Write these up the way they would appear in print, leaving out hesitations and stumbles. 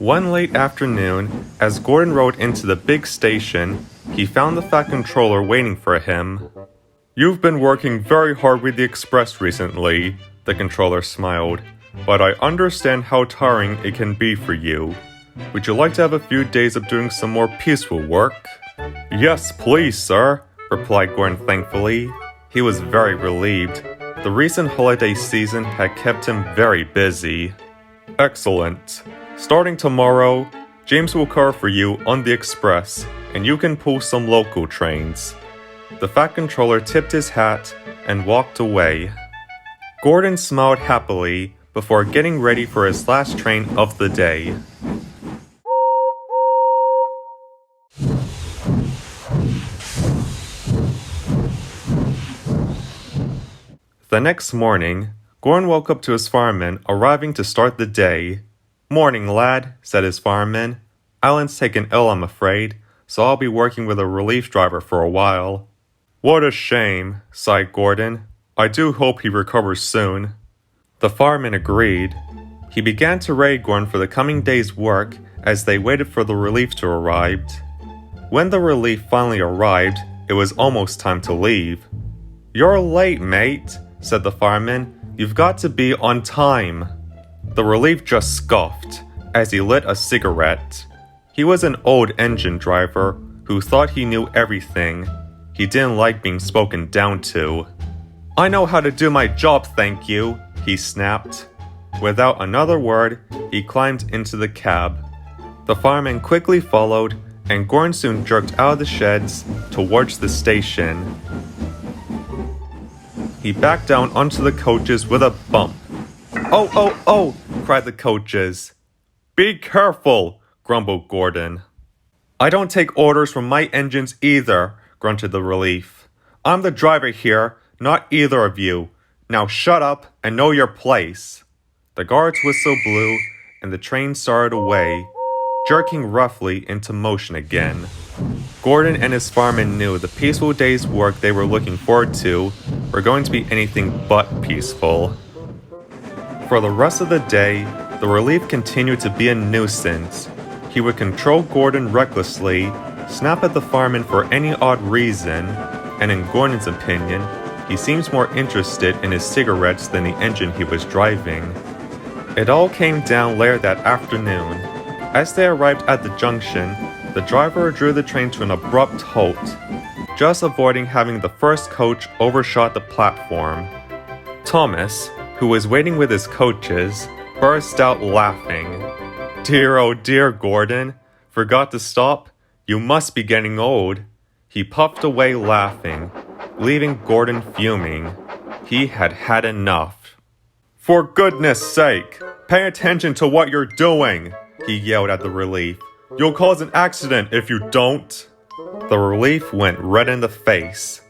One late afternoon, as Gordon rode into the big station, he found the Fat Controller waiting for him. "You've been working very hard with the Express recently," the controller smiled, "but I understand how tiring it can be for you. Would you like to have a few days of doing some more peaceful work?" "Yes, please, sir," replied Gordon thankfully. He was very relieved. The recent holiday season had kept him very busy. "Excellent. Starting tomorrow, James will cover for you on the Express, and you can pull some local trains." The Fat Controller tipped his hat and walked away. Gordon smiled happily before getting ready for his last train of the day. The next morning, Gordon woke up to his fireman arriving to start the day. "Morning, lad," said his fireman. "Alan's taken ill, I'm afraid, so I'll be working with a relief driver for a while." "What a shame," sighed Gordon. "I do hope he recovers soon." The fireman agreed. He began to ready Gordon for the coming day's work as they waited for the relief to arrive. When the relief finally arrived, it was almost time to leave. "You're late, mate," said the fireman. "You've got to be on time." The relief just scoffed as he lit a cigarette. He was an old engine driver who thought he knew everything. He didn't like being spoken down to. "I know how to do my job, thank you," he snapped. Without another word, he climbed into the cab. The fireman quickly followed, and Gordon soon jerked out of the sheds towards the station. He backed down onto the coaches with a bump. "Oh, oh, oh!" cried the coaches. "Be careful!" grumbled Gordon. "I don't take orders from my engines either," grunted the relief. "I'm the driver here, not either of you. Now shut up and know your place." The guard's whistle blew, and the train started away, jerking roughly into motion again. Gordon and his fireman knew the peaceful day's work they were looking forward to were going to be anything but peaceful. For the rest of the day, the relief continued to be a nuisance. He would control Gordon recklessly, snap at the fireman for any odd reason, and in Gordon's opinion, he seems more interested in his cigarettes than the engine he was driving. It all came down later that afternoon. As they arrived at the junction, the driver drew the train to an abrupt halt, just avoiding having the first coach overshot the platform. Thomas, who was waiting with his coaches, burst out laughing. "Dear, oh dear, Gordon. Forgot to stop? You must be getting old." He puffed away laughing, leaving Gordon fuming. He had had enough. "For goodness sake, pay attention to what you're doing," he yelled at the relief. "You'll cause an accident if you don't." The relief went red in the face.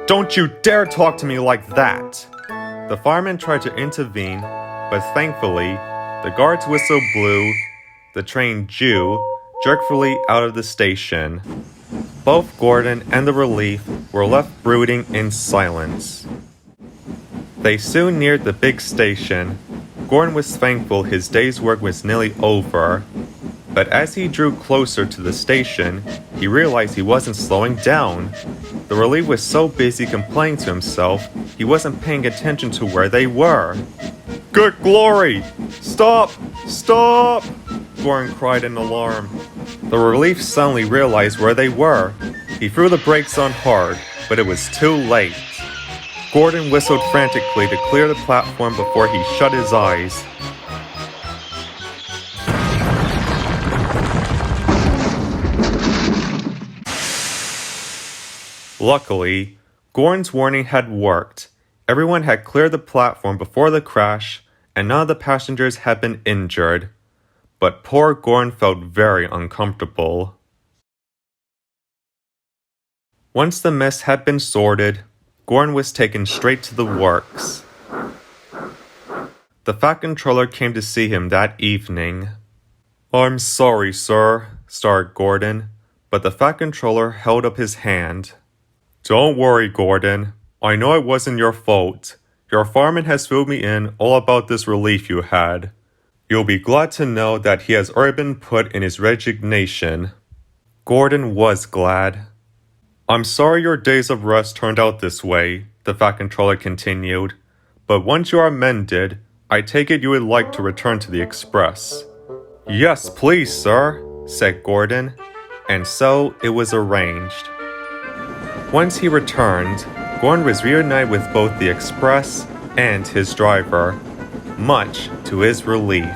"Don't you dare talk to me like that!" The fireman tried to intervene, but thankfully, the guard's whistle blew. The train jerkfully out of the station. Both Gordon and the relief were left brooding in silence. They soon neared the big station. Gordon was thankful his day's work was nearly over. But as he drew closer to the station, he realized he wasn't slowing down. The relief was so busy complaining to himself, he wasn't paying attention to where they were. "Good glory! Stop! Stop!" Gordon cried in alarm. The relief suddenly realized where they were. He threw the brakes on hard, but it was too late. Gordon whistled frantically to clear the platform before he shut his eyes. Luckily, Gordon's warning had worked. Everyone had cleared the platform before the crash, and none of the passengers had been injured. But poor Gordon felt very uncomfortable. Once the mess had been sorted, Gordon was taken straight to the works. The Fat Controller came to see him that evening. "I'm sorry, sir," started Gordon, but the Fat Controller held up his hand. "Don't worry, Gordon. I know it wasn't your fault. Your fireman has filled me in all about this relief you had. You'll be glad to know that he has already been put in his resignation. Gordon was glad. I'm sorry your days of rest turned out this way, the Fat Controller continued, but once you are mended, I take it you would like to return to the Express. Yes, please, sir, said Gordon, and so it was arranged. Once he returned, Gordon was reunited with both the Express and his driver, much to his relief.